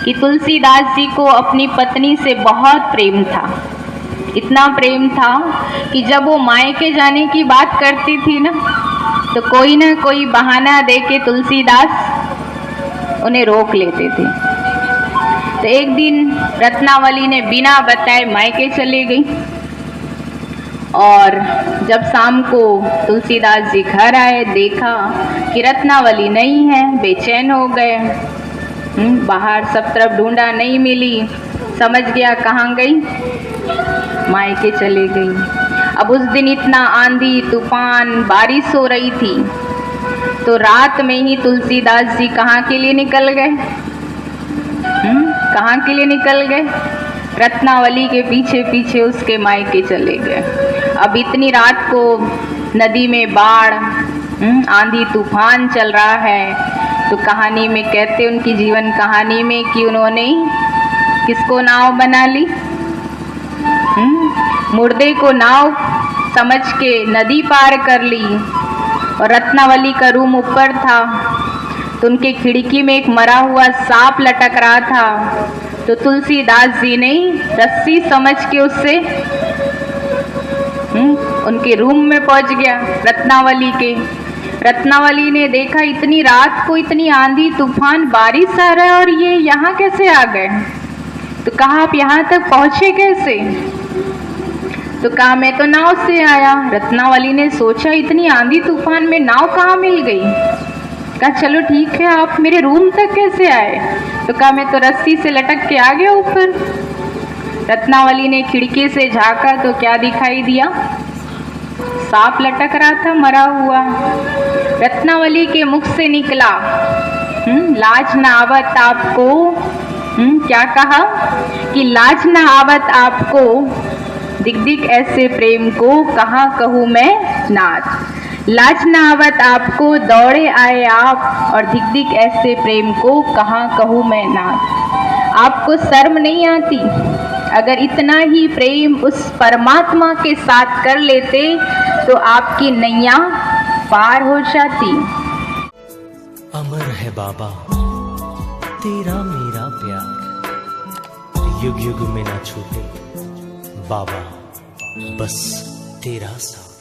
कि तुलसीदास जी को अपनी पत्नी से बहुत प्रेम था। इतना प्रेम था कि जब वो मायके जाने की बात करती थी ना, तो कोई ना कोई बहाना देके तुलसीदास उन्हें रोक लेते थे। तो एक दिन रत्नावली ने बिना बताए मायके चले गई, और जब शाम को तुलसीदास जी घर आए, देखा कि रत्नावली नहीं है, बेचैन हो गए। बाहर सब तरफ ढूंढा, नहीं मिली, समझ गया कहाँ गई, मायके चले गई। अब उस दिन इतना आंधी तूफान बारिश हो रही थी, तो रात में ही तुलसीदास जी कहाँ के लिए निकल गए? कहाँ के लिए निकल गए? रत्नावली के पीछे पीछे उसके मायके चले गए। अब इतनी रात को नदी में बाढ़, आंधी तूफान चल रहा है, तो कहानी में कहते, उनकी जीवन कहानी में, कि उन्होंने किसको नाव बना ली? मुर्दे को नाव समझ के नदी पार कर ली। और रत्नावली का रूम ऊपर था, तो उनके खिड़की में एक मरा हुआ सांप लटक रहा था, तो तुलसीदास जी ने रस्सी समझ के उससे उनके रूम में पहुंच गया रत्नावली के। रत्नावली ने देखा इतनी रात को इतनी आंधी तूफान बारिश आ रहा है, और ये यहाँ कैसे आ गए? तो कहा आप यहाँ तक पहुँचे कैसे? तो कहा मैं तो नाव से आया। रत्नावली ने सोचा इतनी आंधी तूफान में नाव कहाँ मिल गई? कहा चलो ठीक है, आप मेरे रूम तक कैसे आए? तो कहा मैं तो रस्सी से लटक के आ गया ऊपर। रत्नावली ने खिड़की से झांका तो क्या दिखाई दिया? सांप लटक रहा था मरा हुआ। रत्नावली के मुख से निकला, लाज न आवत आपको, क्या कहा कि लाज न आवत आपको, दिक दिक ऐसे प्रेम को कहाँ कहूँ मैं नाथ। लाज न आवत आपको, दौड़े आए आप, और दिक दिक ऐसे प्रेम को कहाँ कहूँ मैं नाथ। आपको शर्म नहीं आती? अगर इतना ही प्रेम उस परमात्मा के साथ कर लेते तो आपकी नैया पार हो जाती। अमर है बाबा तेरा मेरा प्यार, युग युग में ना छूटे बाबा, बस तेरा साथ।